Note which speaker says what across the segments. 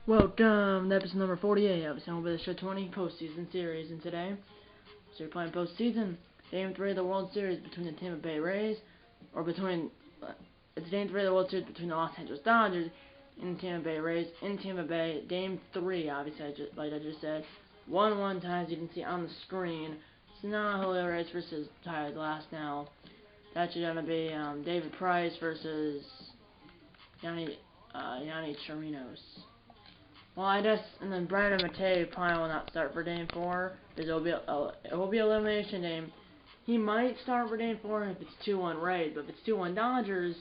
Speaker 1: Welcome to episode number 48 of MLB Show 20 Postseason Series, and today, we're playing Postseason, Game 3 of the World Series between the Tampa Bay Rays, it's Game 3 of the World Series between the Los Angeles Dodgers and the Tampa Bay Rays. In Tampa Bay, Game 3, obviously, like I just said, 1-1 ties, you can see on the screen. It's not Julio Reyes versus Tyler Glass now. That's going to be David Price versus Yanni Chirinos. Well, I guess, and then Brandon Matei probably will not start for Game 4, because it will be elimination game. He might start for Game 4 if it's 2-1 Rays, but if it's 2-1 Dodgers,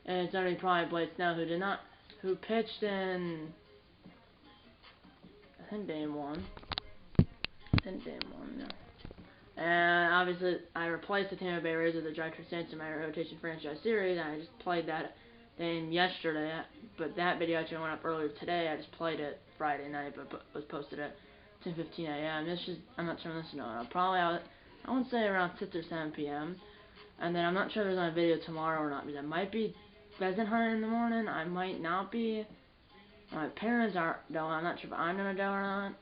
Speaker 1: and it's only probably Blake Snell who pitched in, I think Game 1. No. And obviously, I replaced the Tampa Bay Rays with the Director Saints in my rotation franchise series, and I just played that game yesterday, but that video actually went up earlier today. I just played it Friday night, but was posted at 10:15 a.m. I'm not sure when this is going. I would say around 6 or 7 p.m. And then I'm not sure if there's on a video tomorrow or not, because I might be pheasant hunting in the morning. I might not be. My parents aren't going. I'm not sure if I'm gonna go or not.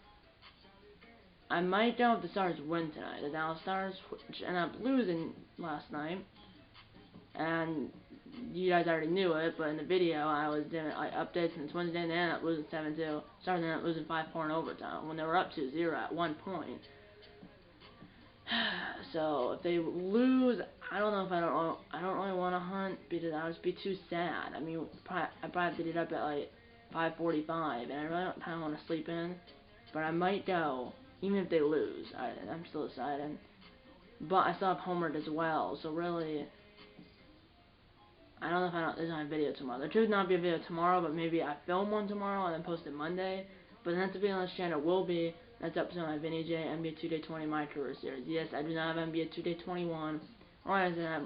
Speaker 1: I might go if the Stars win tonight. The Dallas Stars, which ended up losing last night, and you guys already knew it, but in the video I was doing updates since Wednesday, and they ended up losing 7-2. Stars ended up losing 5-4 in overtime when they were up 2-0 at one point. So if they lose, I don't really want to hunt because I would just be too sad. I mean, I probably did it up at like 5:45, and I really don't kind of want to sleep in. But I might go even if they lose. I'm still deciding. But I still have homework as well, so really, I don't know if there's not a video tomorrow. There could not be a video tomorrow, but maybe I film one tomorrow and then post it Monday. But that's the video on this channel will be, that's episode of Vinny J, NBA 2K20 My Career Series. Yes, I do not have NBA 2K21, or I do have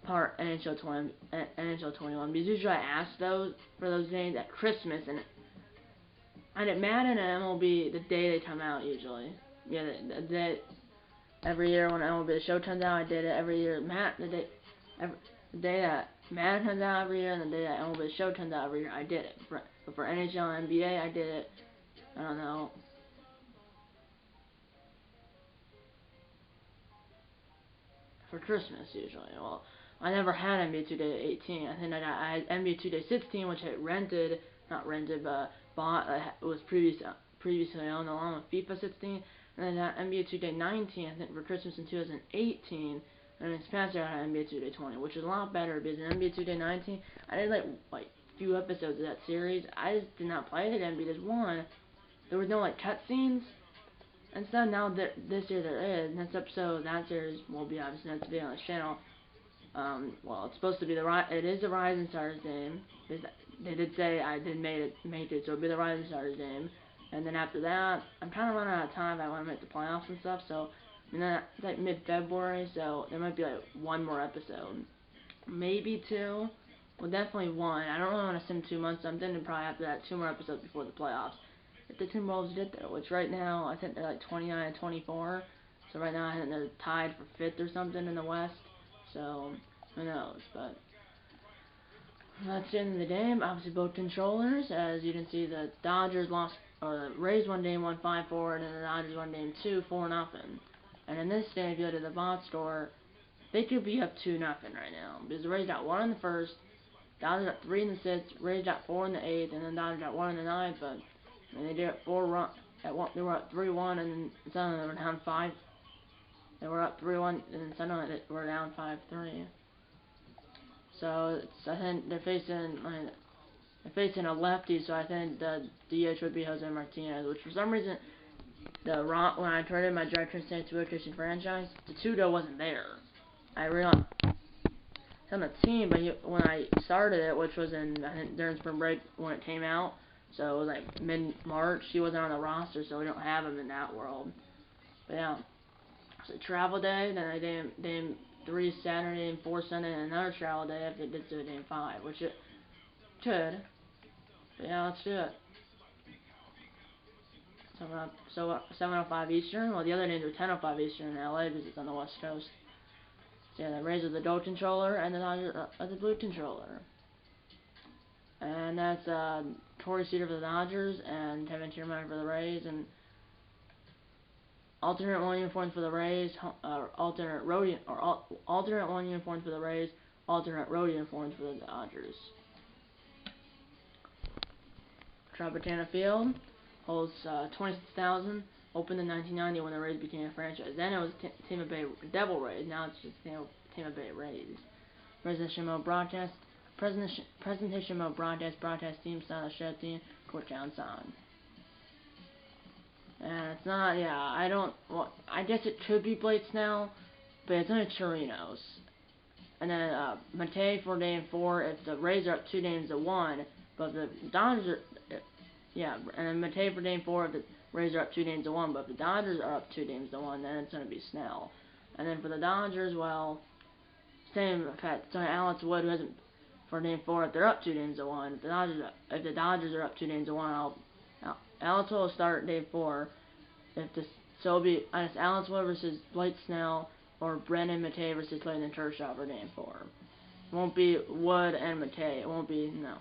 Speaker 1: part NHL 21, because usually I ask those, for those days at Christmas, and I get mad at MLB the day they come out usually. Yeah, the day, every year when MLB the show comes out, I did it every year. The day that Madden comes out every year, and the day that MLB show comes out every year, I did it. But for NHL and NBA, I did it, I don't know, for Christmas usually. Well, I never had NBA 2K18. I think I had NBA 2K16, which I bought. It was previously owned along with FIFA 16. And then I got NBA 2K19, I think, for Christmas in 2018. And this past year I had NBA 2K20, which is a lot better because in NBA 2K19, I did like few episodes of that series. I just did not play it again because one, there was no like cutscenes. Instead, now this year there is. Next episode of that series will be obviously next video on this channel. Well, it's supposed to be it is the Rising Stars game. They did say I did make it, so it'll be the Rising Stars game. And then after that, I'm kind of running out of time. I want to make the playoffs and stuff, so it's like mid-February, so there might be like one more episode, maybe two. Well, definitely one. I don't really want to sim 2 months, so I'm thinking probably after that 2 more episodes before the playoffs. If the Timberwolves get there, which right now I think they're like 29 and 24. So right now I think they're tied for 5th or something in the West. So who knows? But that's the end of the game. Obviously both controllers, as you can see, the Dodgers lost, or the Rays won game 1 5-4, and then the Dodgers won game 2 4-0. And in this game, if you go to the box score, they could be up 2-0 right now because the Rays got 1 in the first, Dodgers got 3 in the 6th, Rays got 4 in the 8th, and then Dodgers got 1 in the 9th. But they did it 4 run. They were up 3-1, and then suddenly they were down 5. They were up 3-1, and then suddenly they were down 5-3. So I think they're facing a lefty. So I think the DH would be Jose Martinez, which for some reason when I traded my Director Saints to rotation franchise, the Tudo wasn't there. I realized he's on the team, but when I started it, which was I think during spring break when it came out. So it was like mid-March. He wasn't on the roster, so we don't have him in that world. But yeah, so travel day. Then I did 3 Saturday and 4 Sunday, and another travel day if it gets to game 5, which it could. But yeah, let's do it. So 7:05 Eastern. Well, the other games are 10:05 Eastern in LA because it's on the West Coast. So yeah, the Rays are the gold controller, and the Dodgers are the blue controller. and that's Torrey Suter for the Dodgers and Kevin Tiermeyer for the Rays, and alternate one uniforms for the Rays, alternate one uniforms for the Rays, alternate road uniforms for the Dodgers. Tropicana Field holds 26,000. Opened in 1990 when the Rays became a franchise. Then it was Tampa Bay Devil Rays. Now it's just Tampa Bay Rays. Presentation mode broadcast team style show team court down sound. And it's not, yeah, I guess it could be Blake Snell, but it's only Chirinos. And then Mate for Game 4 if the Rays are up 2-1, but the Dodgers are, yeah, and then Mate for Game 4 if the Rays are up 2-1, but if the Dodgers are up 2-1, then it's going to be Snell. And then for the Dodgers, well, same effect. It's only Alex Wood who hasn't for Game 4 if they're up 2-1. If the Dodgers are up 2-1, Alex Wood will start Game 4. So it'll be Alex Wood versus Blake Snell or Brendan Matei versus Clayton Kershaw for Game 4. It won't be Wood and Matei. It won't be, no.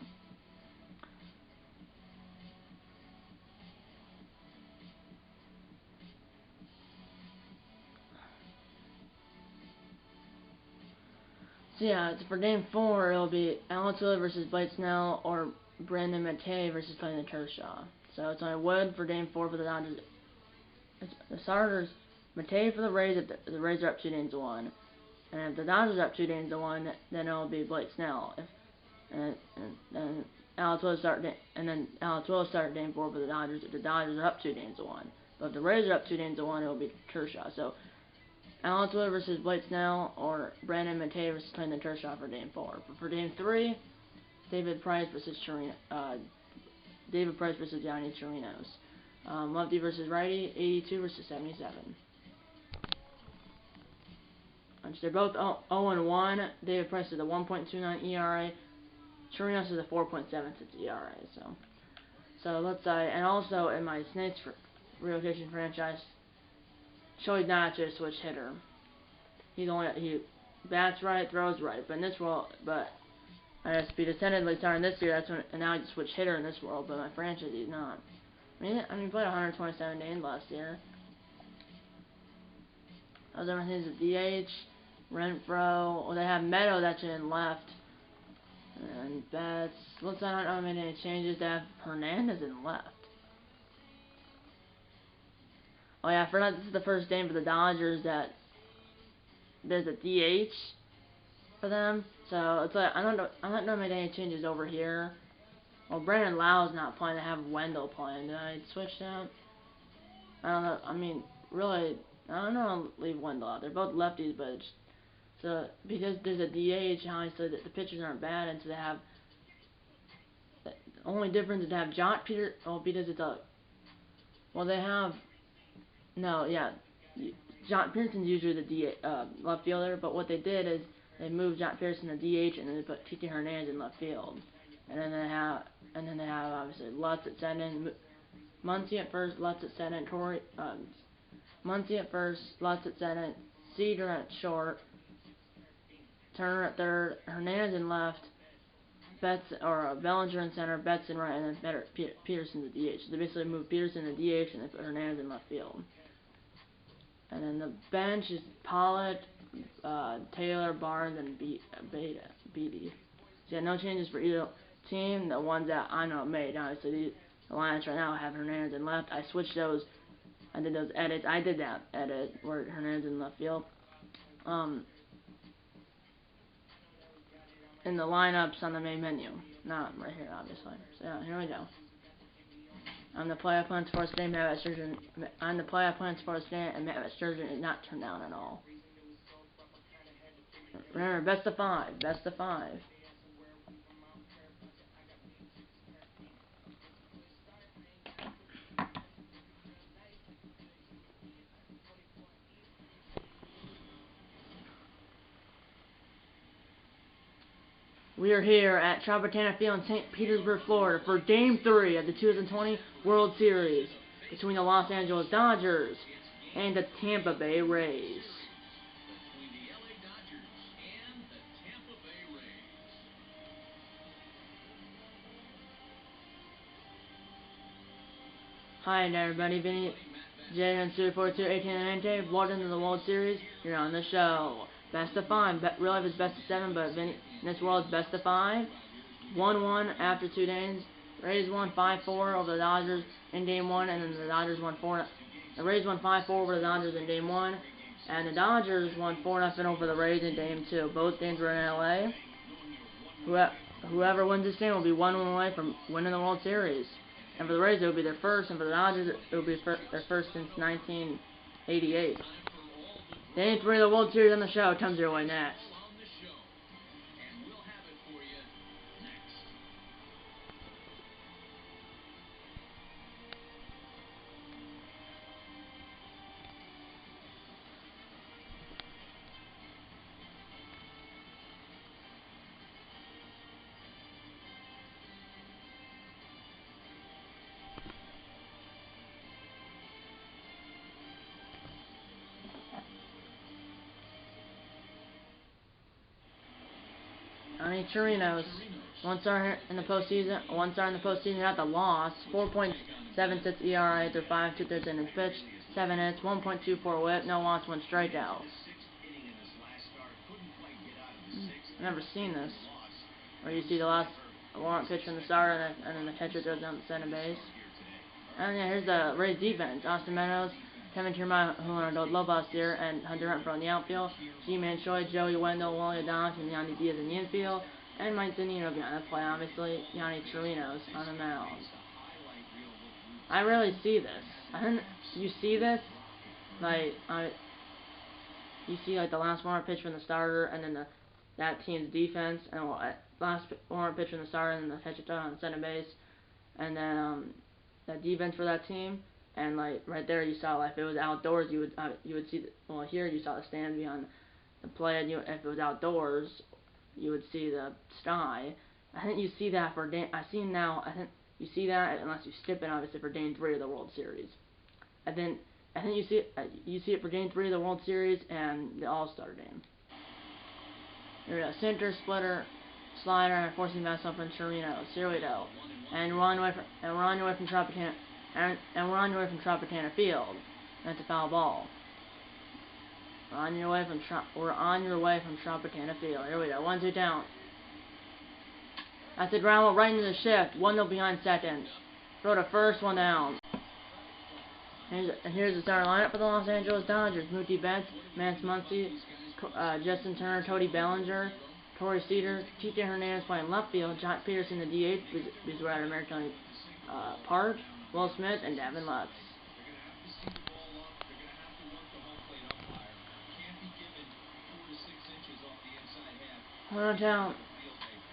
Speaker 1: So yeah, for Game 4, it'll be Alex Wood versus Blake Snell or Brendan Matei versus Clayton Kershaw. So it's only Wood for Game 4 for the Dodgers. The starters, Matei for the Rays if the Rays are up 2-1. And if the Dodgers are up 2-1, then it'll be Blake Snell. And Alex Wood start Game 4 for the Dodgers if the Dodgers are up 2-1. But if the Rays are up 2-1, it'll be Kershaw. So Alex Wood versus Blake Snell or Brandon Matei versus Clayton Kershaw for Game 4. But for Game 3, David Price versus Yanni Chirinos. Lefty versus righty, 82 versus 77. They're both 0-1. David Price is a 1.29 ERA. Chirinos is a 4.76 ERA. So let's say, and also in my Snakes relocation franchise, Joey Nacho is a switch hitter. He bats right, throws right. But in this world, I guess be descendedly starting this year. And now he's a switch hitter in this world. But my franchise, he's not. I mean, he played 127 games last year. Those are my things with DH, Renfro. Well, they have Meadows actually in left. And Betts. Looks like I don't make any changes. They have Hernandez in left. Oh yeah, I forgot this is the first game for the Dodgers that there's a DH for them. So it's like I'm not making any changes over here. Well, Brandon Lau's not playing. They have Wendell playing. Did I switch that? I don't know. I mean, really, I don't know. I'll leave Wendell out. They're both lefties, but so because there's a DH, how I said that the pitchers aren't bad, and so they have. The only difference is they have John Peter. Oh, because it's a. Well, they have. No, yeah, John Pearson's usually the left fielder, but what they did is they moved John Pearson to DH and then they put Tiki Hernandez in left field, and then they have obviously Lutz at second, Muncy at first, Lutz at second, Muncy at first, Lutz at second, Cedar at short, Turner at third, Hernandez in left, Bellinger in center, Betts in right, and then Peterson to DH. So they basically moved Peterson to DH and they put Hernandez in left field. And then the bench is Pollock, Taylor, Barnes, and Beatty. So yeah, no changes for either team. The ones that I know made. Obviously, the Lions right now have Hernandez in left. I switched those. I did those edits. I did that edit where Hernandez in left field. In the lineups on the main menu. Not right here, obviously. So yeah, here we go. On the playoff plan sports day, Matt Sturgeon. On the playoff plan sports day, and Matt Sturgeon is not turned down at all. Remember, best of 5. Best of 5. We are here at Tropicana Field in St. Petersburg, Florida for Game 3 of the 2020 World Series between the Los Angeles Dodgers and the Tampa Bay Rays. Hi there, everybody. Vinny J and 342-1890. Welcome to the World Series. You're on the show. Best of 5. Real life is best of 7, but Vinny, in this world, it's best of 5. 1-1 after 2 days. Rays won 5-4 over the Dodgers in Game 1, and then the Dodgers won 4. The Rays won 5-4 over the Dodgers in Game 1, and the Dodgers won 4-0 over the Rays in Game 2. Both games were in LA. Whoever wins this game will be 1-1 away from winning the World Series. And for the Rays, it will be their first, and for the Dodgers, it will be their first since 1988. Game 3 of the World Series on the show comes your way next. Chirinos, 1 star in the postseason, at the loss, 4.76 ERA through 5 2/3 innings pitched, 7 hits, 1.24 WHIP, no loss, 1 strikeout. I've never seen this, where you see the last warrant pitch from the starter and then the catcher goes down to center base. And yeah, here's the Rays defense: Austin Meadows, Kevin Kiermaier, who learned love last year, and Hunter Renfroe in the outfield, G-Man Choi, Joey Wendell, Wally Adonis, and Yandy Diaz in the infield, and Mike Zunino behind the plate, obviously, Yanni Chirinos on the mound. I really see this. You see this? You see, the last warrant pitch from the starter, and then that team's defense, and last warrant pitch from the starter, and then the catcher on center base, and then, that defense for that team. And right there, you saw if it was outdoors, you would see. Here you saw the stand behind the plate. And if it was outdoors, you would see the sky. I think you see that for I think you see that unless you skip it, obviously, for Game 3 of the World Series. I think you see it for Game 3 of the World Series and the All-Star game. Here we go. Center, splitter, slider, and forcing fastball from Chirinos. Here we go. And we're on your way from Tropicana. And we're on your way from Tropicana Field. That's a foul ball. We're on your way from Tropicana Field. Here we go. 1-2 down. That's a ground ball right into the shift. 1-0 behind second. Throw to first, 1 down. Here's the starting lineup for the Los Angeles Dodgers: Mookie Betts, Max Muncy, Justin Turner, Cody Bellinger, Torrey Cedar, T.J. Hernandez playing left field, Jock Peterson in the DH because we're at American Park, Will Smith, and Davin Lutz. One down.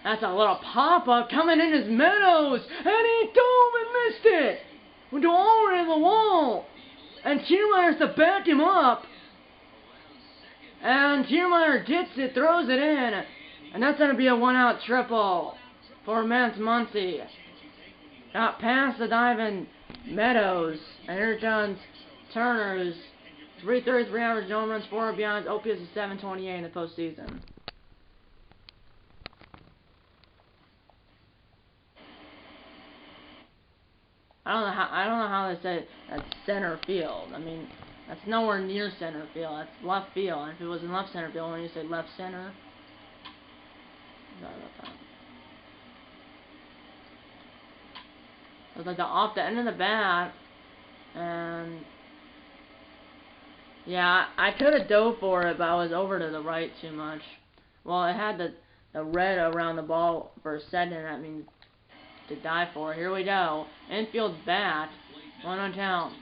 Speaker 1: That's a little pop-up coming in as Meadows, and he dove and missed it! Went all the way to the wall, and Kiermaier has to back him up, and Kiermaier gets it, throws it in, and that's going to be a 1-out triple for Max Muncy. Got past the diving Meadows, and here comes Turner's 333 average home runs, 4 RBIs, OPS is 728 in the postseason. I don't know how they say that's center field. I mean, that's nowhere near center field. That's left field. And if it was in left center field, when you say left center, sorry about that. It was off the end of the bat, and yeah, I could have dove for it, but I was over to the right too much. Well, it had the red around the ball for a second. That means to dive for it. Here we go. Infield bat. 1 on town.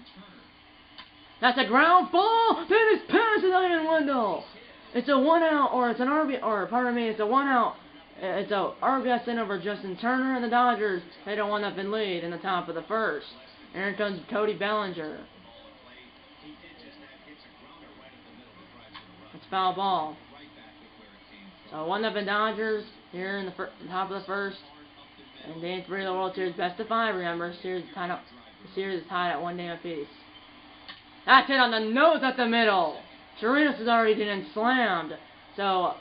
Speaker 1: That's a ground ball. That is past the Ivan Wendell. It's a 1-out, or it's an RBI, or pardon me, it's a 1-out. It's a RBI sent over Justin Turner and the Dodgers. They don't 1-0 lead in the top of the first. And here comes Cody Bellinger. It's foul ball. So 1-0 Dodgers here in the top of the first. And Game 3 of the World Series, best of 5. Remember, the series is tied at 1 game apiece. That's it on the nose at the middle. Chirinos is already getting slammed. So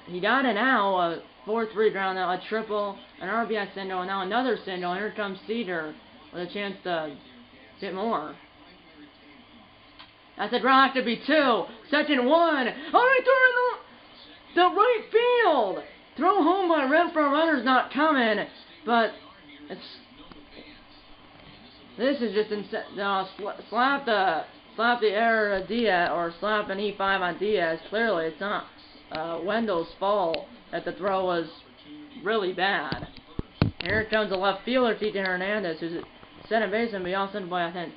Speaker 1: he got an out, a 4-3 ground out, a triple, an RBI single, and now another single. And here comes Cedar with a chance to Bit more. That's a ground have to be 2. Second 1. Oh, he threw in the right field. Throw home by Renfroe. Runner's not coming, but this is just insane. No, slap the error of Diaz, or slap an E5 on Diaz. Clearly, it's not Wendell's fault that the throw was really bad. Here comes the left fielder, Tito Hernandez, who's a center baseman, but he also sent by, I think,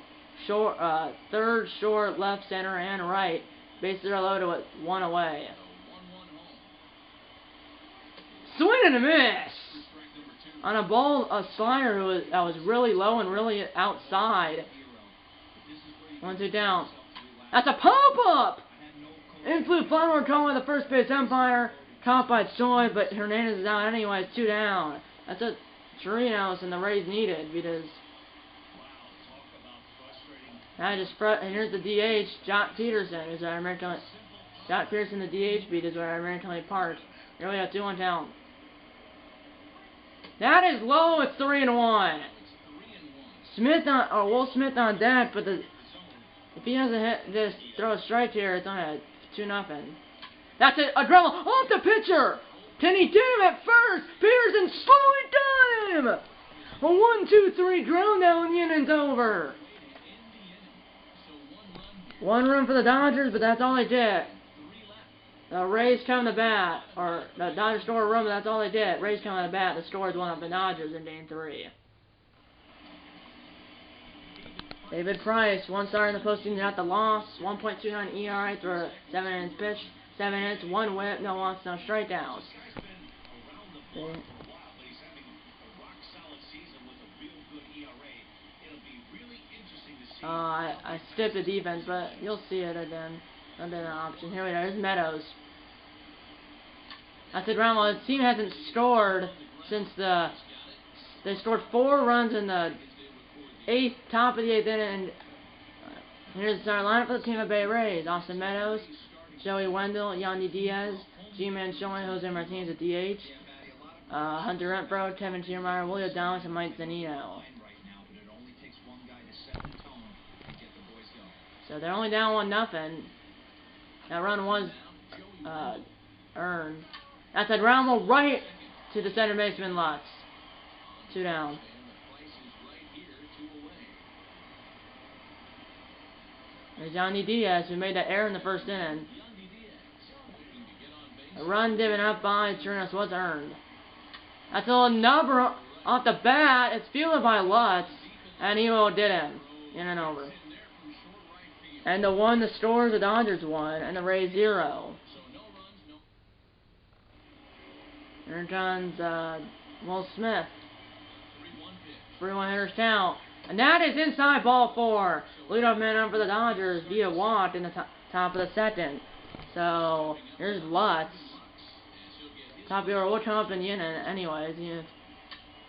Speaker 1: short, third, short, left, center, and right. Bases are loaded with 1 away. Swing and a miss! On a ball, a slider that was really low and really outside. 1-2 down. That's a pop-up! In flew Flower call by the first base umpire. Caught by Choi, but Hernandez is out anyway. It's 2 down. That's a Chirinos and the Rays needed, because and here's the DH, Jock Peterson, who's our American. Jock Peterson, the DH beat is our American League Park. Here we have 2-1 down. That is low. It's 3-1. Will Smith on deck, but if he doesn't just throw a strike here, it's on a 2-0. That's a dribble off the pitcher. Can he get him at first? Peterson slowing time. A 1-2-3 ground down, and the inning's over. 1 run for the Dodgers, but that's all they did. The Rays come to bat, or the Dodgers score a run, but that's all they did. Rays come to bat. The Stars won up the Dodgers in Game 3. David Price, 1 star in the postseason, got the loss. 1.29 ERA through 7 innings pitched, 7 hits, 1 whip, no walks, no strikeouts. I skipped the defense, but you'll see it again. Another option. Here we go. Here's Meadows. I said, Ramon, the team hasn't scored since they scored 4 runs in the top of the 8th inning. And here's our lineup for the Tampa Bay Rays: Austin Meadows, Joey Wendell, Yandy Diaz, G-Man Showing, Jose Martinez at DH, Hunter Renfroe, Kevin Kiermaier, William Adames, and Mike Zunino. So they're only down 1-0. That run was earned. That's a ground ball right to the center baseman Lutz. 2 down. There's Yandy Diaz, who made that error in the first inning. A run given up by Chirinos was earned. That's a little number off the bat. It's fielded by Lutz, and he did him. In and over. And the one, the Stars, the Dodgers won, and the Rays 0. Here comes Will Smith. 3-1 hitters count. And that is inside ball 4. Leadoff man up for the Dodgers via walk in the top of the 2nd. So here's Lutz. Top of the order will come up in the inning anyways.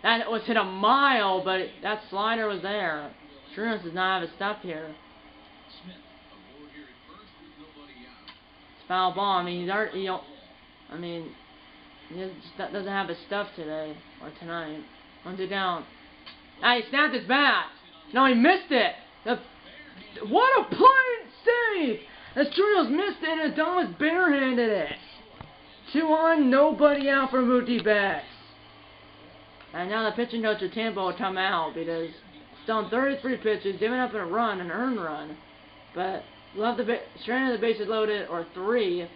Speaker 1: That was hit a mile, but that slider was there. Chirinos does not have his stuff here. It's foul ball. I mean, he just doesn't have his stuff today or tonight. 1-2 down. Ah, he snapped his bat. No, he missed it. What a play save! As Chirinos missed it, and Adames barehanded it. 2 on, nobody out for Mookie Betts. And now the pitching coach of Tampa will come out because he's done 33 pitches, giving up a run, an earned run. But left stranded the bases loaded, or 3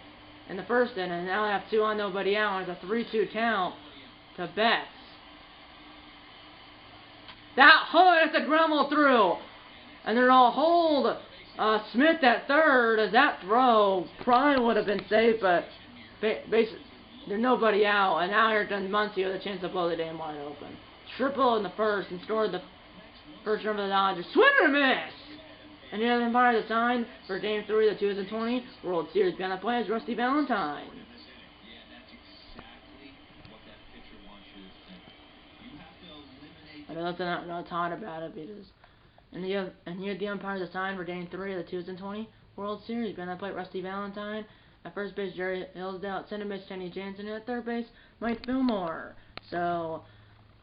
Speaker 1: in the first inning. And now they have 2 on, nobody out. And it's a 3-2 count to Betts. That's a ground ball through. And they're all hold Smith at third, as that throw probably would have been safe, but there's nobody out. And now here comes Muncy with a chance to blow the damn wide open. Triple in the first and scored the first run for the Dodgers. Swing and a miss! And the other umpire to sign for Game 3 of the 2020 World Series beyond the play is Rusty Valentine. I know that's not talk about it because and here the umpire to sign for Game 3 of the 2020 World Series beyond the plate Rusty Valentine. At first base, Jerry Hillsdale. At center base, Kenny Jansen. And at third base, Mike Fillmore. So,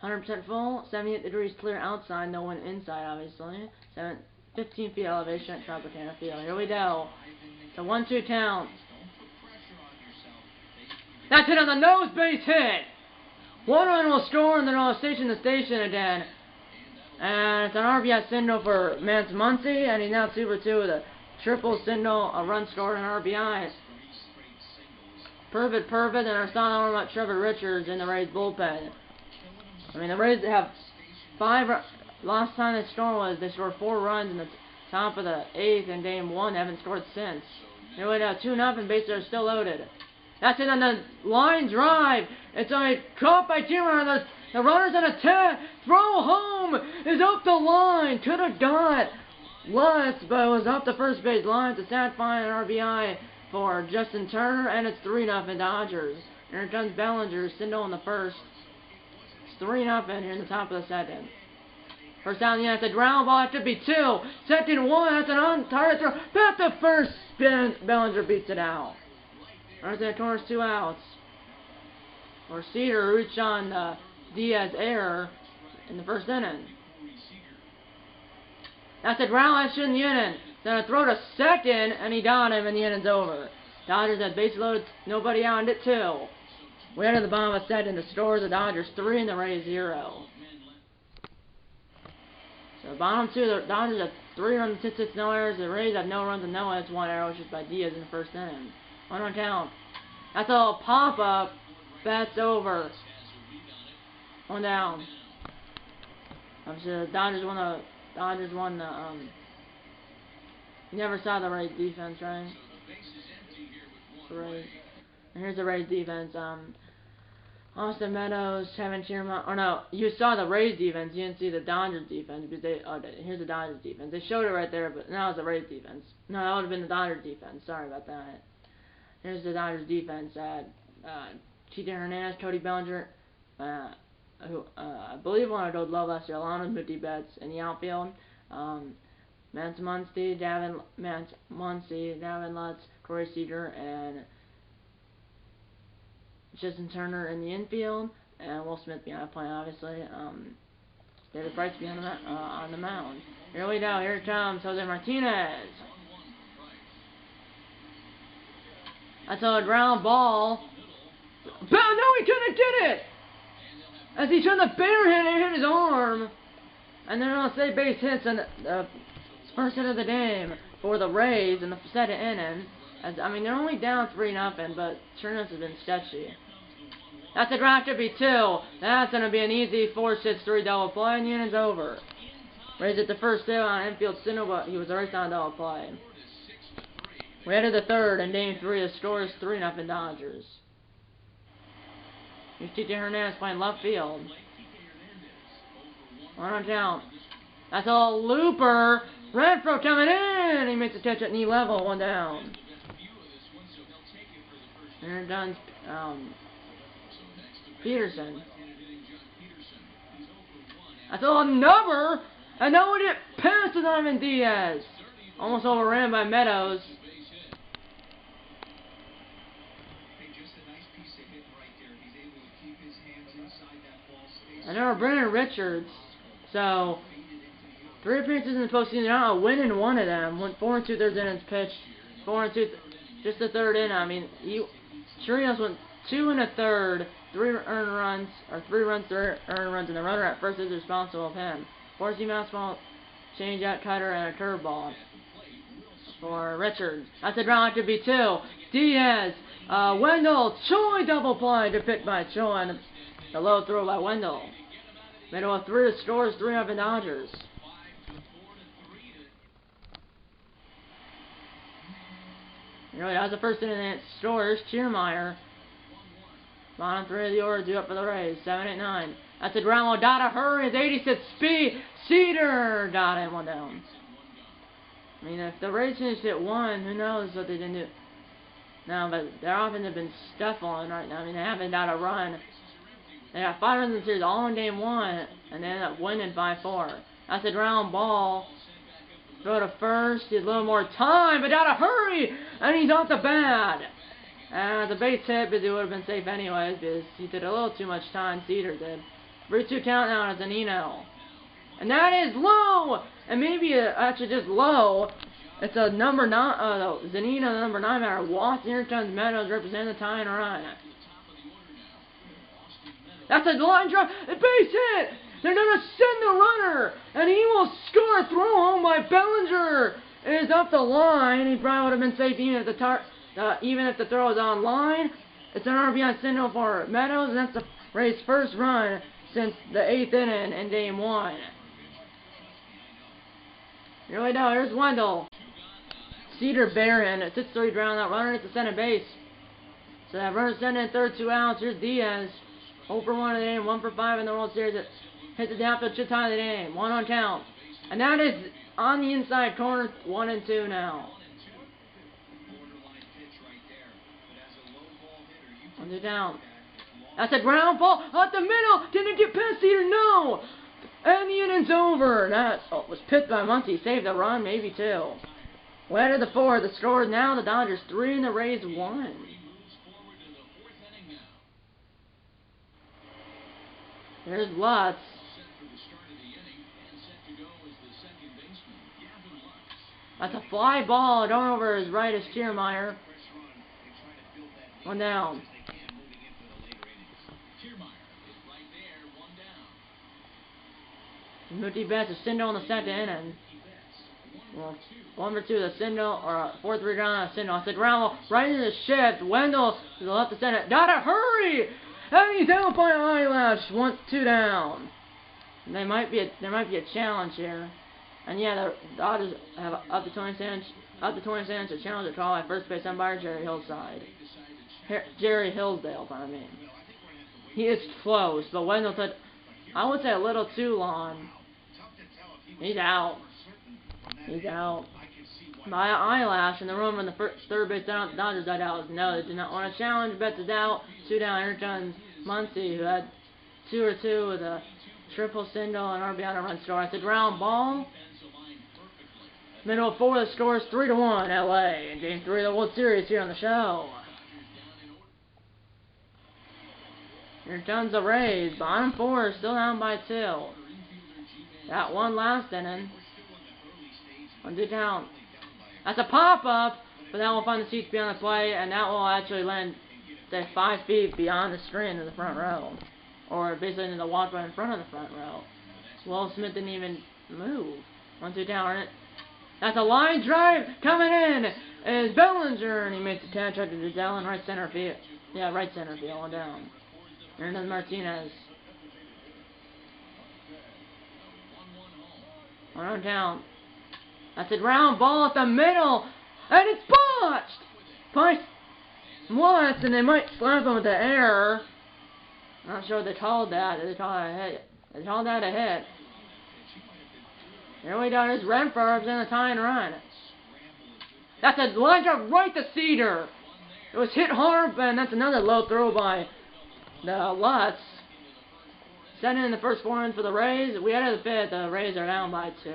Speaker 1: 100% full, 78 degrees clear outside, no one inside, obviously. 15 feet elevation at Tropicana Field. Here we go. The 1-2 count. That's it on the nose base hit. One run will score, and then I'll station to station again. And it's an RBI single for Mance Muncy, and he's now 2-for-2 with a triple single, a run scored, and RBI. Perfect, and our starting about Trevor Richards in the Rays bullpen. I mean, the Rays have 5. Last time they scored they scored 4 runs in the top of the 8th in Game 1. They haven't scored since. Here we go, 2-0. Bases are still loaded. That's it on the line drive. It's caught by Jimmer. The runner's on a 10. Throw home is up the line. Could have got less, but it was up the first base line. It's a sad fine RBI for Justin Turner, and it's 3-0 Dodgers. Here comes Bellinger, single in the first. It's 3-0 here in the top of the second. First down the end, it's a ground ball. It could be 2. Second 1. That's an on-target throw. Back to first. Bellinger beats it out. Runners in the corners, 2 outs. Or Cedar reached on Diaz error in the first inning. That's a ground last in the inning. Then a throw to second, and he got him, and the inning's over. Dodgers had base loaded, nobody out, and it 2. We enter the bottom of the second. The score is the Dodgers 3 and the Rays 0. So bottom 2, the Dodgers have 3 runs, 6 no errors. The Rays have no runs and no hits, 1 error, which is by Diaz in the first inning. 1 count. That's a little pop-up. Bats over. 1 down. Obviously, the Dodgers won the, you never saw the Rays defense, right? The Rays. And here's the Rays defense. Austin Meadows, Kevin Chierma. Or no, you saw the Rays defense. You didn't see the Dodgers defense because here's the Dodgers defense. They showed it right there, but now it's the Rays defense. No, that would have been the Dodgers defense. Sorry about that. Here's the Dodgers defense. Tito Hernandez, Cody Bellinger, who I believe one of those love last year. Alana Mookie Betts in the outfield. Mance Muncy, Davin Lutz, Corey Seager, and Justin Turner in the infield, and Will Smith behind the plate, obviously. David Price behind on the mound. Here we go. Here it comes Jose Martinez. That's a ground ball. No, he couldn't get it! As he turned the barehand and hit his arm. And then I'll say base hits on the first hit of the game for the Rays in the second inning. I mean, they're only down 3-0, but turnovers have been sketchy. That's a draft to be 2. That's going to be an easy 4-6-3 double play, and the inning's over. Rays at the first out on infield single, but he was right on double play. We headed the third, and Game 3, the score is 3-0 Dodgers. Here's Tito Hernandez playing left field. 1 count. That's a looper. Renfroe coming in. He makes a catch at knee level, 1 down. And done. Peterson. That's a number. And now we get past to Diamond Diaz. Almost overran by Meadows. And now we're bringing Richards. So, 3 appearances in the postseason. Now a win in 1 of them. Went 4 2/3 innings pitched. 4 2, just the third inning. I mean, Chirinos went 2 1/3, 3 earned runs, or 3 runs, 3 earned runs, and the runner at first is responsible of him. 4-seam fastball, change-out cutter, and a curveball for Richards. That's a ground to be 2. Diaz, Wendell, Choi double play to pick by Choi, and the low throw by Wendell. Middle of 3 scores, 3-0 Dodgers. You know, that was the first inning that scores. Kiermaier. Bottom 3 of the order due up for the Rays. 7, 8, 9. That's a ground ball. Dada hurries. 86 speed. Cedar got him, 1 down. I mean, if the Rays finished at 1, who knows what they didn't do. No, but their offense have been scuffling right now. I mean, they haven't got a run. They got 5 runs in the series all in Game 1, and they ended up winning 5-4. That's a ground ball. Throw to first. He had a little more time, but gotta hurry! And he's off the bat. The base hit, but it would have been safe anyways, because he did a little too much time. Cedar did. 3-2 count now to Zanino. And that is low! And maybe actually just low. It's a number 9, Zanino, the number 9 batter. Watts, Intertons, Meadows representing the tying run. That's a line drive. A base hit! They're going to send the runner! And he will score. Throw home by Bellinger. It is up the line. He probably would have been safe even if the throw is on line. It's an RBI single for Meadows, and that's the Rays' first run since the 8th inning in Game 1. Here we go. Here's Wendell. Cedar Barron, a 6-3 ground out runner at the center base. So that runner sending in third, 2 outs. Here's Diaz. 0 for 1 in the game, 1 for 5 in the World Series. It hits the downfield, should tie the game. 1 on count. And that is on the inside corner, 1-2 now. 1-2 down. That's a ground ball up the middle. Did it get past Cedar? No. And the inning's over. That was picked by Muncy. Saved the run, maybe 2. Way to the 4th. The score is now the Dodgers 3 and the Rays 1. There's Lutz. That's a fly ball. Going over his right is Kiermaier. 1 down. Mookie Betts is Sindel in the 2nd inning. Well, 1 for 2 to Sindel, or 4-3 ground to Sindel. It's a ground ball right into the shift. Wendell to the left of center. Gotta hurry! And he's out by eyelash. 1-2 down. And there might be a challenge here. And yeah, the Dodgers have up to 20 cents to challenge a call by first base umpire Jerry Hillside. Jerry Hillsdale, pardon me. He is close, but Wendell said, I would say a little too long. He's out. He's out. By eyelash in the room when the third base Dodgers got out. No, they did not want to challenge. Betts is out. 2 down. Here comes Muncy, who had 2 or 2 with a triple Sindel and RBI on a run score. It's a ground ball. Middle of 4, the score is 3-1 LA in Game 3 of the World Series here on the show. Here comes the Rays. Bottom 4, still down by 2. That one last inning. 1-2 down. That's a pop-up, but that will find the seats beyond the play, and that will actually land, say, 5 feet beyond the screen in the front row. Or basically in the walkway in front of the front row. Will Smith didn't even move. 1-2 down. That's a line drive coming in. Is Bellinger, and he makes a catch up to Giselle in right center field. Yeah, right center field, 1 down. Here comes Martinez. 1 on down. That's a ground ball at the middle, and it's botched by Watts, and they might slap him with the error. I'm not sure what they called that. They called that a hit. They called that a hit. Here we go. There's Renfroe in the tying run. That's a line drive right to Cedar. It was hit hard, and that's another low throw by the Lutz. Sending in the first 4 innings for the Rays. We had the 5th. The Rays are down by 2.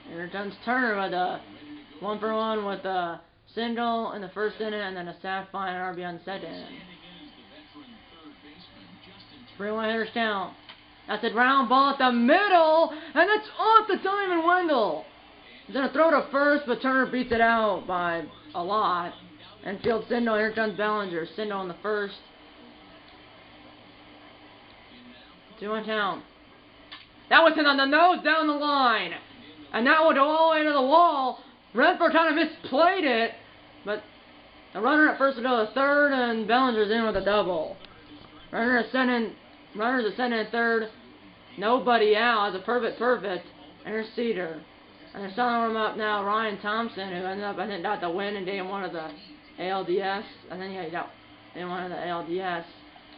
Speaker 1: Here comes Turner with a 1 for 1 with a single in the first inning, and then a sac fly and RBI in the 2nd inning. 3-1 hitters count. That's a ground ball at the middle, and that's off the diamond. Wendell. He's going to throw to first, but Turner beats it out by a lot. And field Sindel. Here comes Bellinger. Sindel in the first. 2-1 count. That was on the nose down the line. And that would go all the way to the wall. Renfroe kind of misplayed it. But the runner at first would go to third, and Bellinger's in with a double. Runners ascending in third. Nobody out. It's a perfect. And here's Cedar. And they're starting to warm up now. Ryan Thompson, who ended up, I think, got the win in Game 1 of the ALDS. And then, yeah, he got in 1 of the ALDS.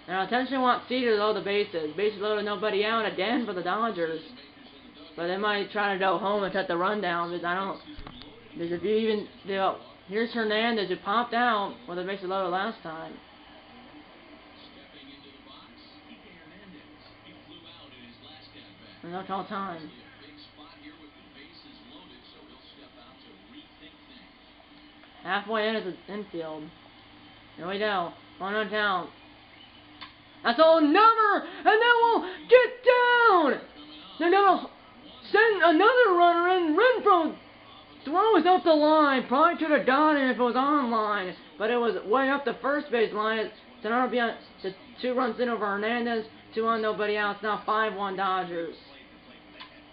Speaker 1: Now, attention want Cedar to load the bases. Bases loaded, nobody out again for the Dodgers. But they might try to go home and cut the run down, because if you even, here's Hernandez, who popped out with the bases loaded last time. And they'll call time. Halfway in is the infield. Here we go. 1 on count. That's all number, and then we'll get down. Then they'll send another runner in. Renfro throws up the line. Probably should have done it if it was on line, but it was way up the first base line. So now the 2 runs in over Hernandez, 2 on, nobody else. Now 5-1 Dodgers.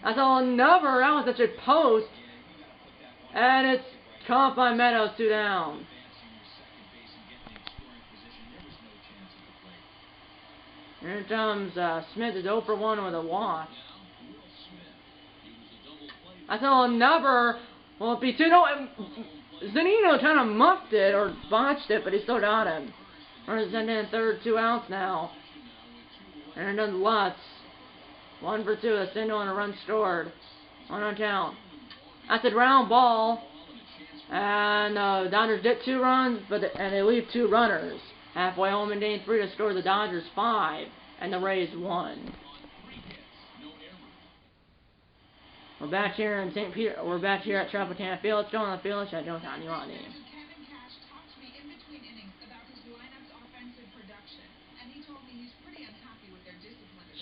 Speaker 1: That's all number. That was such a post, and it's caught by Meadows, 2 down. Here comes Smith is 0 for 1 with a walk. That's all number. Will it be 2? No, Zunino kind of muffed it or botched it, but he still got him. Runners sent in third, 2 outs now. And then Lutz. 1 for 2, a single and a run scored. 1 on count. That's a ground ball. And Dodgers get 2 runs, and they leave 2 runners. Halfway home in game 3 to score the Dodgers 5 and the Rays 1. We're back here in St. Peter. We're back here at Tropicana Field. Let's go on the field. I don't have any on it.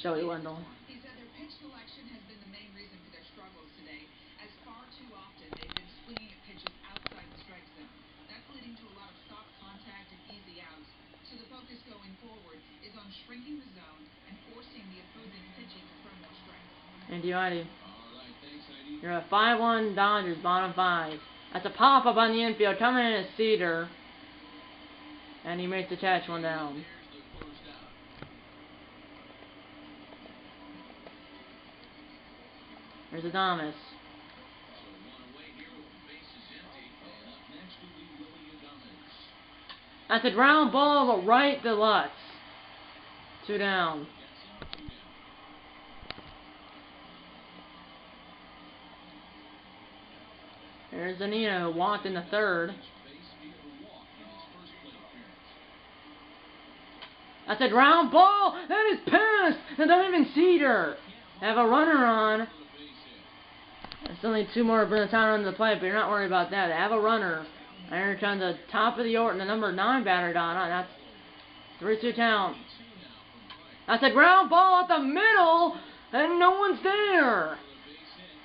Speaker 1: Joey Wendell.
Speaker 2: He said their pitch selection has been the main reason for their struggles today, as far too often they've been swinging at pitches outside the strike zone. That's leading to a lot of soft contact and easy outs. So the focus going forward is on shrinking the zone and forcing the opposing pitching to throw more strikes.
Speaker 1: And Diody. You're at 5-1 Dodgers, bottom 5. That's a pop-up on the infield, coming in as Cedar. And he makes the catch, 1 down. There's Adames. That's a ground ball, but right to Lutz. 2 down. There's Zunino, who walked in the 3rd. That's a ground ball. That is passed. And don't even Cedar. Have a runner on. There's only 2 more for the time on the plate, but you're not worried about that. They have a runner. And here comes the top of the order, the number 9 batter on. That's 3-2 count. That's a ground ball at the middle, and no one's there.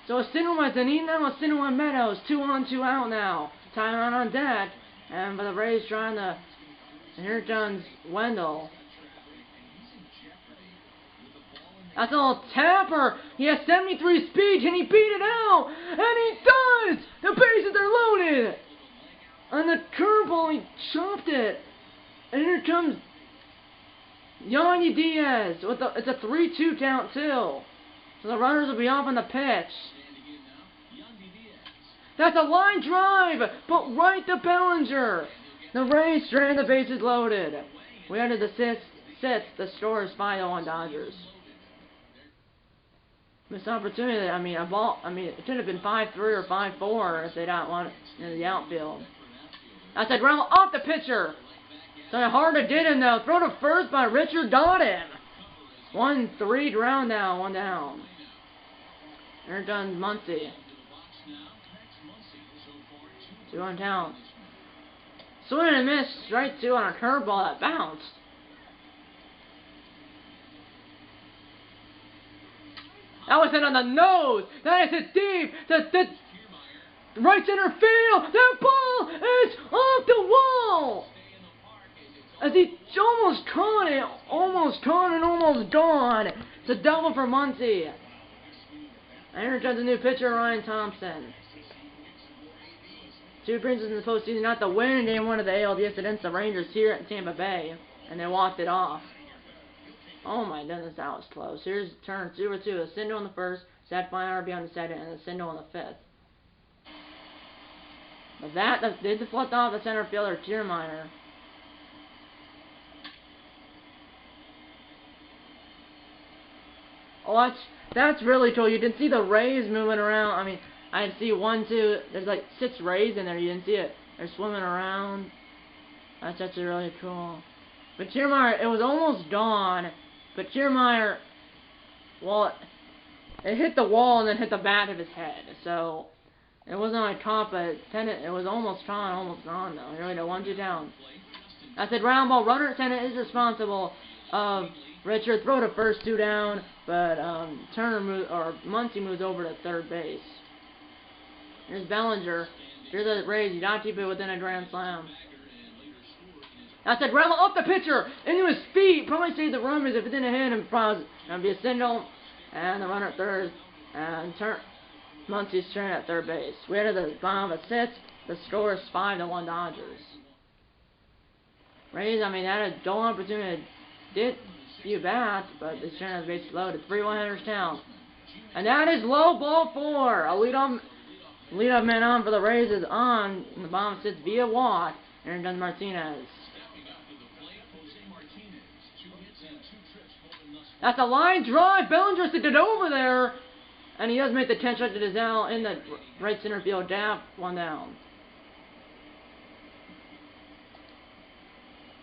Speaker 1: So a single by Zunino, a single by Meadows. 2 on, 2 out now. Time on deck. And for the Rays trying to... And here comes Wendell. That's a little tapper. He has 73 speed. Can he beat it out? And he does! The bases are loaded. On the curveball, he chopped it. And here comes Yandy Diaz. It's a 3-2 count, too. So the runners will be off on the pitch. That's a line drive, but right to Bellinger. The Rays strand the bases loaded. We entered the 6th. The score is 5-1 Dodgers. Missed opportunity. It should have been 5-3 or 5-4 if they don't want it in the outfield. That's a ground off the pitcher. So hard to get him though. Throw to first by Richard, got him. 1-3 ground down, 1 down. Here comes Muncy. 2 on count. Swing and miss, strike 2 on a curveball that bounced. That was hit on the nose. That is hit deep. The right center field. That ball is off the wall. As he almost caught it, and almost gone. It's a double for Muncy. And here comes the new pitcher, Ryan Thompson. 2 appearances in the postseason, not to win in Game 1 of the ALDS against the Rangers here at Tampa Bay, and they walked it off. Oh my goodness, that was close. Here's turn 2-2. A single in the 1st, Zach Fine RB on the 2nd, and a single in the 5th. But that did deflect off the center fielder, Kiermaier. Oh, that's really cool. You can see the Rays moving around. I see 1, 2. There's like 6 Rays in there. You didn't see it. They're swimming around. That's actually really cool. But Kiermaier, it was almost gone. But Kiermaier, well, it hit the wall and then hit the back of his head. So it wasn't like caught, but it was almost gone, almost gone though. Really, the 1-2 down. That's a ground ball. Runner at center is responsible. of Richard. Throw to first, 2 down, but Muncy moves over to third base. Here's Bellinger. Here's the Rays. You got to keep it within a grand slam. That's a ground off the pitcher into his feet. Probably saved the run because if it didn't hit him, probably gonna be a single. And the runner at third. And Muncy's turn at third base. We had the bottom of the 6th. The score is 5-1 Dodgers. Rays, I mean, had a dull opportunity. Did few bats, but this turn has base loaded. 3-1 Henderstown. And that is low, ball 4. A leadoff man on for the Rays is on. And the bottom sits via walk. Aaron Dunn Martinez. That's a line drive. Bellinger sent it over there. And he does make the 10 shot to Dizelle in the right center field gap. 1 down.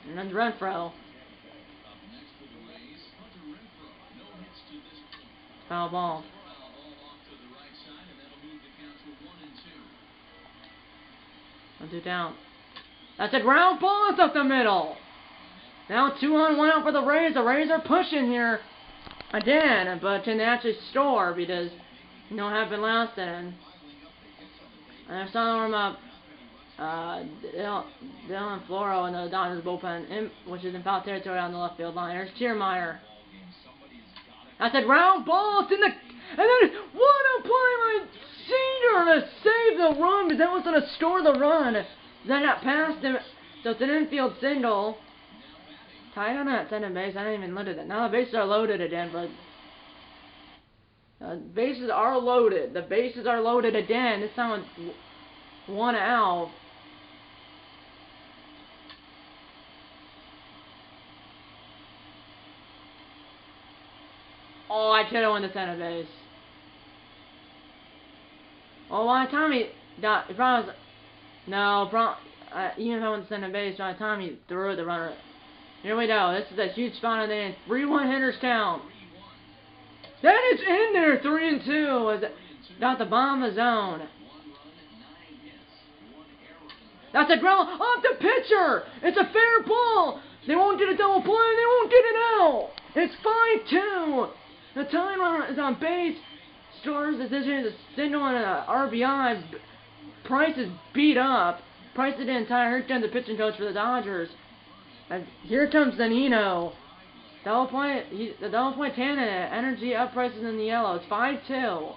Speaker 1: And then Renfroe. Foul ball. 1-2 down. That's a ground ball. It's up the middle. Now 2-on-1 out for the Rays. The Rays are pushing here again, but can they actually score because you know what happened last inning. And they're starting to warm up. Dylan Floro in the Dodgers bullpen, which is in foul territory on the left field line. There's Kiermaier. That's a ground ball. It's in the and then what a play by Cedar to save the run because that was going to score the run. Then got past him, so it's an infield single. Tied on that second base. I didn't even look at that. Now the bases are loaded again, but the bases are loaded. The bases are loaded again. This time with 1 out. Oh, I could have won the center base. Oh, by the time he got, even if I went to center base, by the time he threw the runner. Here we go. This is a huge spot on the end. 3-1 Henderstown. That is in there. 3-2. Got the bomb of the zone. That's a ground off the pitcher. It's a fair ball. They won't get a double play. They won't get it out. It's 5-2. The time runner is on base. Stores decision is a single and an RBI. Price is beat up. Price is the entire. Here comes the pitching coach for the Dodgers. And here comes Zanino. Double play. The double play candidate. Energy up prices in the yellow. It's 5-2.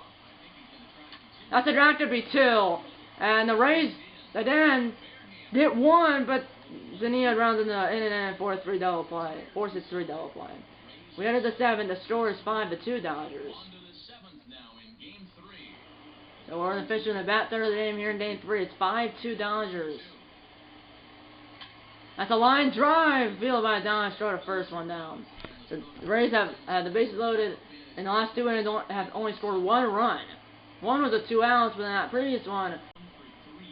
Speaker 1: That's a draft to be 2. And the Rays again get 1, but Zanino rounds in the in 4-3 double play. 4-6-3 double play. We headed to 7. The score is 5-2 Dodgers. So we're officially in the bat third of the game here in game 3. It's 5-2 Dodgers. That's a line drive, fielded by Don Short, the first one down. So the Rays have the bases loaded, and the last 2 innings have only scored 1 run. One was a 2 outs, but in that previous one,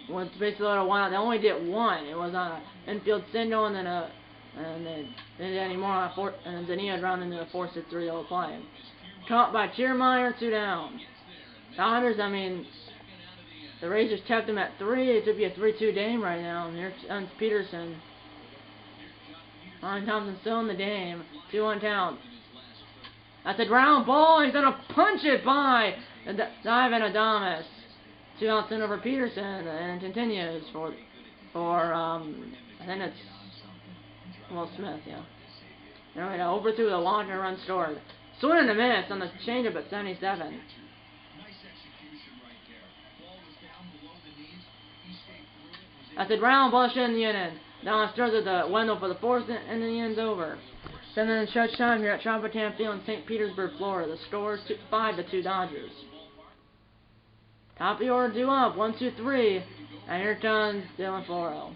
Speaker 1: when the bases loaded 1 out, they only did 1. It was on an infield single, and then they didn't get any more on and then Zanino drowned into a 4-6-3 double play. Caught by Kiermaier, 2 down. Dodgers, I mean, the Rays just kept them at 3. It should be a 3-2 game right now. And here's Peterson. Ryan Thompson still in the game. 2-1 count. That's a ground ball. He's gonna punch it by Ivan Adames. 2 outs in over Peterson, and it continues for I think it's Will Smith, yeah. There we go. Over 2 the Walker run scored. Swing and a miss on the changeup at 77. That's a ground ball in the inning. Dallas throws at the window for the 4th, and then the end's over. 7 in stretch time here at Tropicana Field in St. Petersburg, Florida. The score is 5-2 Dodgers. Top of the order due up, 1-2-3, and here comes Dylan Floro.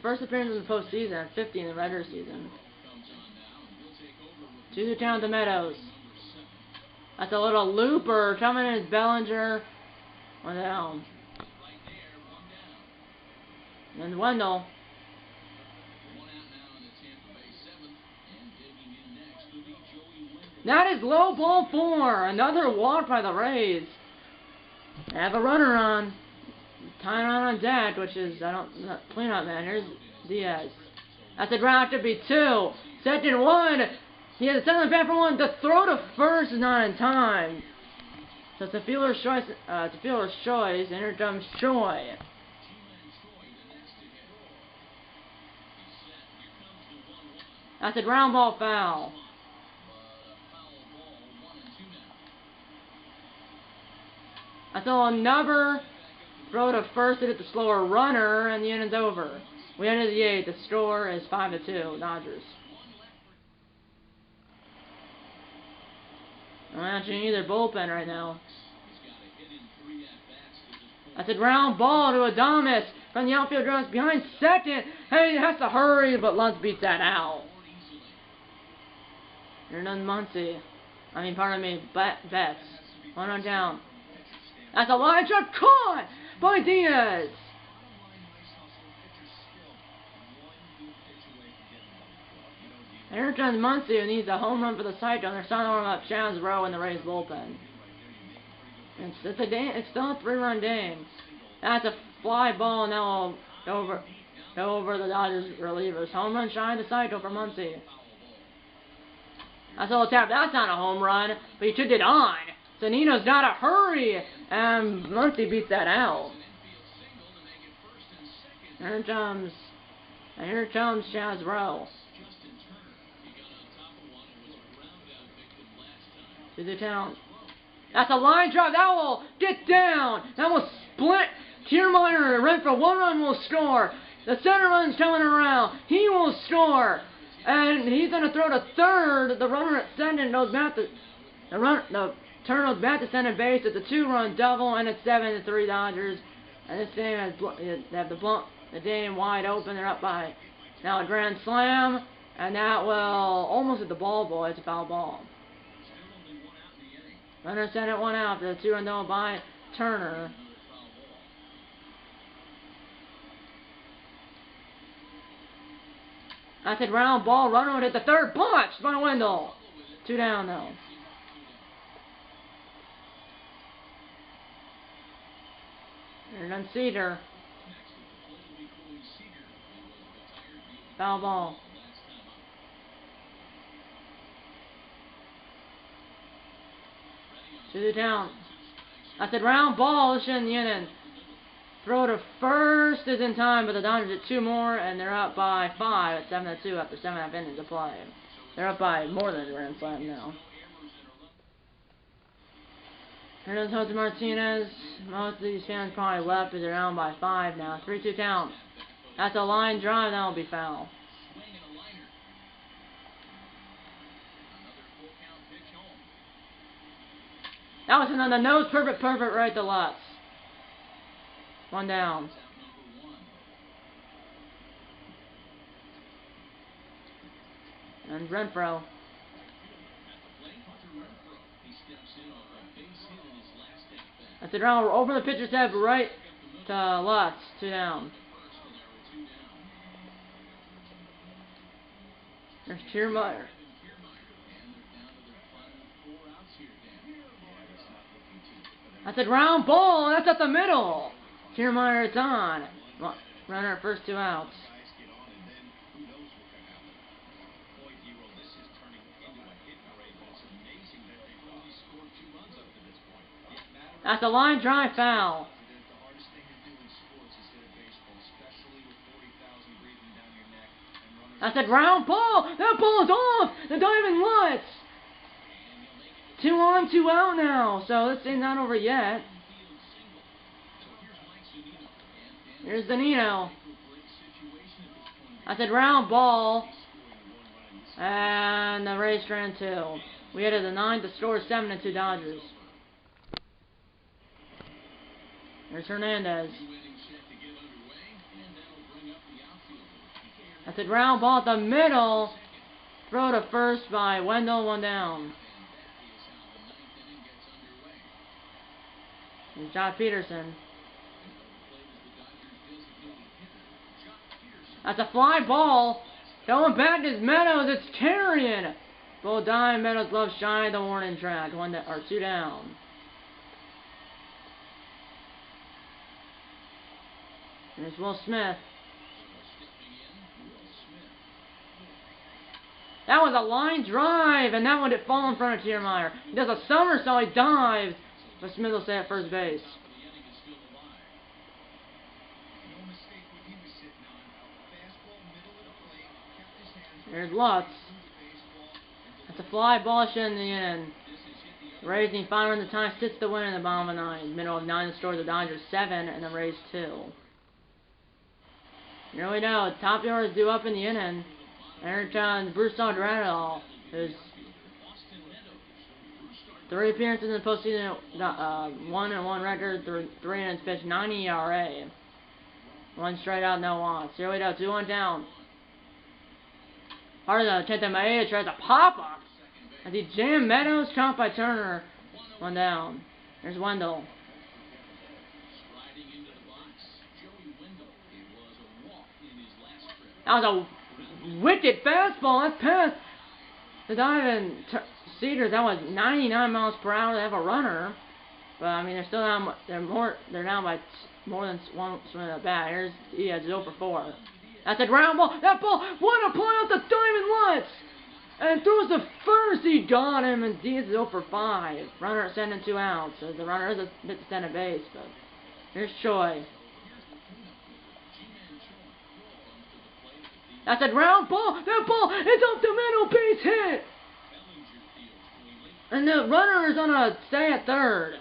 Speaker 1: First appearance in the postseason, 50 in the regular season. 2-2 down to Meadows. That's a little looper coming in as Bellinger. 1 down. And Wendell. That is low ball 4. Another walk by the Rays. They have a runner on. Tying on deck, which is, clean up, man. Here's Diaz. That's a ground to be 2. Second one. He has a second bat for one. The throw to first is not in time. So it's a fielder's choice. And here comes Choi. That's a ground ball foul. That's another throw to first to hit the slower runner, and the inning's over. We ended the 8th. The score is 5-2, Dodgers. I'm actually in either bullpen right now. That's a ground ball to Adames from the outfield runs behind second. Hey, he has to hurry, but Lutz beats that out. Here comes Muncy. Betts. One on down. That's a line shot caught by Diaz. And here comes Muncy, who needs a home run for the Cyclones. They're starting to warm up Chaz Rowe in the Rays bullpen. It's still a 3-run game. That's a fly ball, and now will go over the Dodgers relievers. Home run shine the cycle for Muncy. That's a little tap. That's not a home run, but he took it on. So Nino's got to hurry, and Muncy beats that out. Here comes Chaz Rowe. To the town. That's a line drive. That will get down. That will split. Kiermaier and Renfroe. One run will score. The center run's coming around. He will score. And he's going to throw to third. The runner at second goes back to the turn goes back to center base. It's a 2-run double, and it's 7-3 Dodgers. And this game has the game wide open. They're up by now a grand slam, and that will almost hit the ball boy. It's a foul ball. Runner center, 1 out. The 2-run double by Turner. That's a ground ball. Runner would hit the third. Punched by Wendell. 2 down though. And then Cedar. Foul ball. To the town. That's a ground ball. This in the inning. Throw to first is in time, but the Dodgers get 2 more, and they're up by 5 at 7-2 after 7.5 innings of play. They're up by more than a grand slam now. Here comes Jose Martinez. Most of these fans probably left, but they're down by 5 now. 3-2 count. That's a line drive. That will be foul. That was on the nose. Perfect right to Lutz. 1 down. And Renfroe. That's a ground over the pitcher's head right to Lutz. 2 down. There's Kiermaier. That's a ground ball. That's at the middle. Kiermaier, it's on. Runner at first, 2 outs. That's a line drive foul. That's a ground ball. That ball is off. The diving Lutz. 2 on, 2 out now. So this ain't not over yet. Here's Danino. That's a ground ball. And the Rays strand 2. We headed the 9th. The score is 7-2 Dodgers. There's Hernandez. That's a ground ball at the middle. Throw to first by Wendell. 1 down. And John Peterson. That's a fly ball. Going back is Meadows. It's Carrion. Bull dime. Meadows loves shine the warning track. 2 down. There's Will Smith. That was a line drive, and that one did fall in front of Tiermeyer. He does a somersault, he dives, but Smith will stay at first base. There's Lutz. That's a fly ball shut in the end. Rays need 5 runs at the time, 6 to win in the bottom of 9. Middle of 9 to score the Dodgers 7 and the Rays 2. Here we go. Top yard is due up in the inning. Aaron John, Bruce Alvarado, who's 3 appearances in the postseason, 1-1 record, 3 innings pitched, 90 ERA. 1 straight out, no walks. Here we go. 2-1 down. Harder, Chente Maeda tries a pop-up as he jammed Meadows, chopped by Turner. 1 down. There's Wendell. That was a wicked fastball. That's past the diving Cedars. That was 99 miles per hour. They have a runner, but I mean they're still down. They're down by more than 1 swing at bat. Here's 0 for 4. That's a ground ball. That ball, what a play out the diamond Lutz! And throws the first. He got him, and Diaz is 0 for 5. Runner at second and 2 outs. So the runner is a bit to center base, but here's Choi. That's a ground ball. That ball is up the middle. Base hit. And the runner is on a stay at third.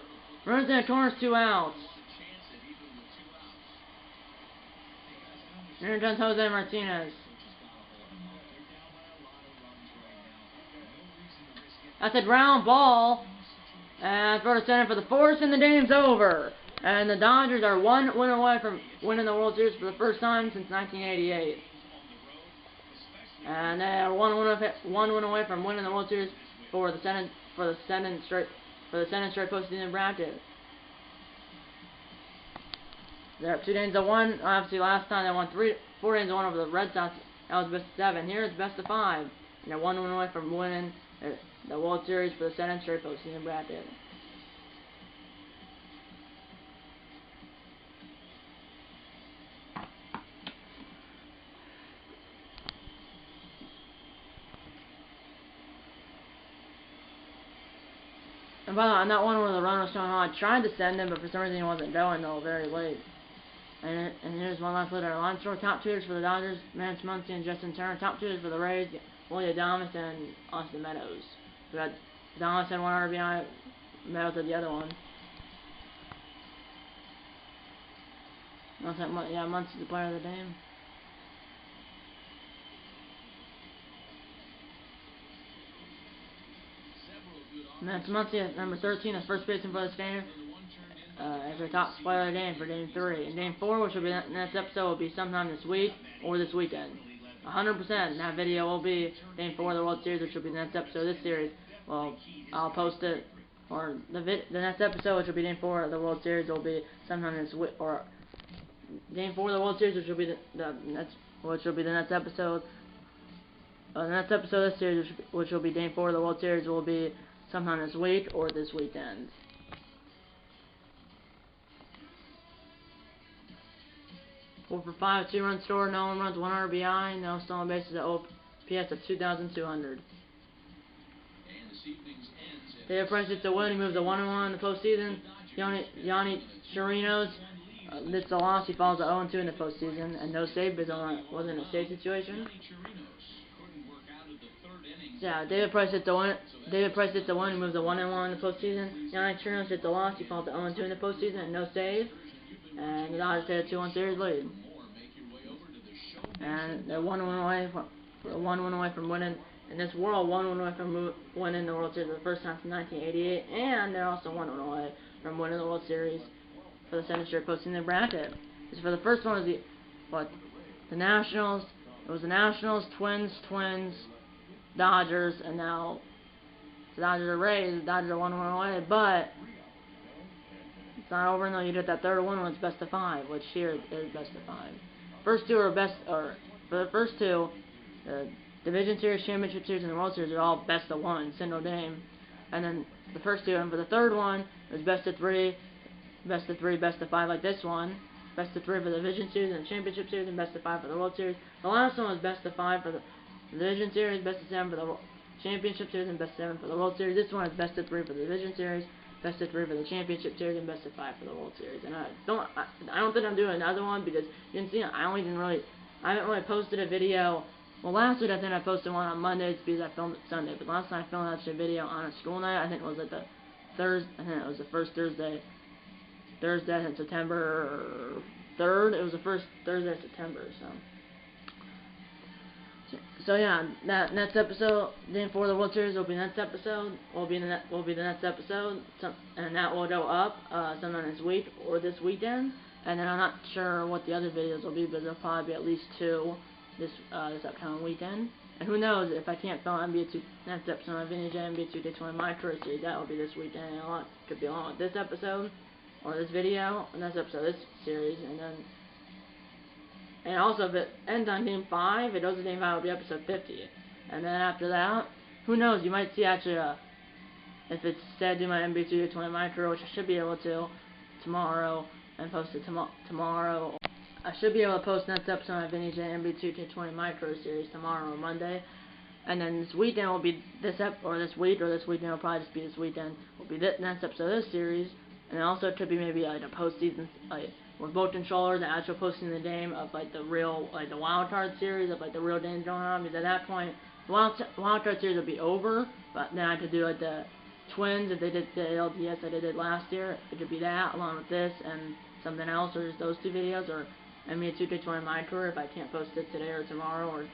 Speaker 1: Runs in the corners, 2 outs. Here comes Jose Martinez. That's a ground ball. And throw to center for the 4th, and the game's over. And the Dodgers are 1 win away from winning the World Series for the first time since 1988. And they are 1 win away from winning the World Series for the second straight postseason bracket. They're up 2 games to 1. Obviously, last time they won 4 games to 1 over the Red Sox. That was best of 7. Here it's best of 5. And they're 1 win away from winning the World Series for the second straight postseason bracket. And by the way, on that one where the runner was going on, I tried to send him, but for some reason he wasn't going though, very late. And here's one last letter. Line score, top 2 hitters for the Dodgers, Max Muncy and Justin Turner. Top 2 hitters for the Rays, Willie Adames and Austin Meadows. We got Adames had 1 RBI, Meadows had the other one. Yeah, Muncy's the player of the game. Max Muncy at number 13 as first baseman for the Standard. As their top player of the game for Game 3. And Game 4, which will be the next episode, will be sometime this week or this weekend. 100%. That video will be Game 4 of the World Series, which will be the next episode of this series. Well, I'll post it, or the next episode, which will be Game 4 of the World Series, will be sometime this week, or Game 4 of the World Series, which will be the next episode. The next episode of this series, which will be Game 4 of the World Series, will be sometime this week or this weekend. Four for 5, 2-run score, no one runs, 1 RBI, no stolen bases at OPS of 2,200. David Price hits a win, he moves to 1-1 in the postseason. Yanni Chirinos hits a loss, he falls to 0-2 in the postseason, and no save because wasn't in a save situation. Yeah, David Price hits a win, he moves to 1-1 in the postseason. Yanni Chirinos hits a loss, he falls to 0-2 in the postseason, and no save. And the Dodgers take a 2-1 series lead. And they're 1 win away from winning in this world, 1 win away from winning the World Series for the first time since 1988, and they're also 1 win away from winning the World Series for the second straight postseason bracket. Because for the first one was the Nationals. It was the Nationals, Twins, Dodgers, and now the Dodgers are Rays. The Dodgers are 1 win away, but it's not over until you get that third one when it's best of 5, which here is best of 5. First 2 are for the first 2, the Division Series, Championship Series, and the World Series are all best of 1, single game. And then the first 2, and for the third one, it was best of 3, best of 5 like this one. Best of 3 for the Division Series and the Championship Series, and best of 5 for the World Series. The last one was best of 5 for the Division Series, best of 7 for the Championship Series, and best of 7 for the World Series. This one is best of 3 for the Division Series, best of 3 for the Championship Series, and best of 5 for the World Series. And I don't think I'm doing another one because you can see I haven't really posted a video. Well, last week I think I posted one on Mondays because I filmed it Sunday, but last night I filmed actually a video on a school night. I think it was at the Thursday. I think it was the first Thursday in September 3rd. It was the first Thursday of September. So yeah, that next episode, then for the World Series will be next episode. Will be the next episode, and that will go up sometime this week or this weekend. And then I'm not sure what the other videos will be, but there'll probably be at least 2 this upcoming weekend. And who knows, if I can't film next episode of NBA 2K20 My Career Series, that will be this weekend. And a lot could be along with this episode or this video, and next episode of this series, and also if it ends on Game 5, it goes to Game 5, will be episode 50. And then after that, who knows, you might see actually if it's said do my NBA 2K20 My Career, which I should be able to tomorrow, and post it tomorrow. I should be able to post next episode of NBA 2K20 My Career Series tomorrow or Monday. And then this weekend will be this weekend will probably just be this weekend, will be the next episode of this series. And also it could be maybe like a postseason, like with both controllers, the actual posting the game of like the real, like the wild card series of like the real games going on. Because at that point, the wild card series will be over. But then I could do like the Twins if they did the LDS that they did last year. It could be that along with this and something else, or just those 2 videos, or NBA 2K20 My Career if I can't post it today or tomorrow, or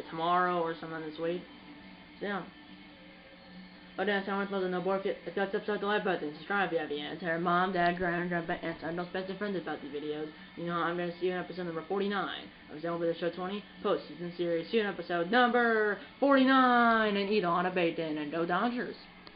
Speaker 1: tomorrow or sometime this week. So yeah. But that's how I want to close the no board. If you like this episode, the like button, subscribe if you have any. And tell your mom, dad, grandpa, and tell those best friends about these videos. You know, I'm going to see you in episode number 49 of Zelda the Show 20 Postseason Series. See you in episode number 49, and eat on a bacon, and go Dodgers.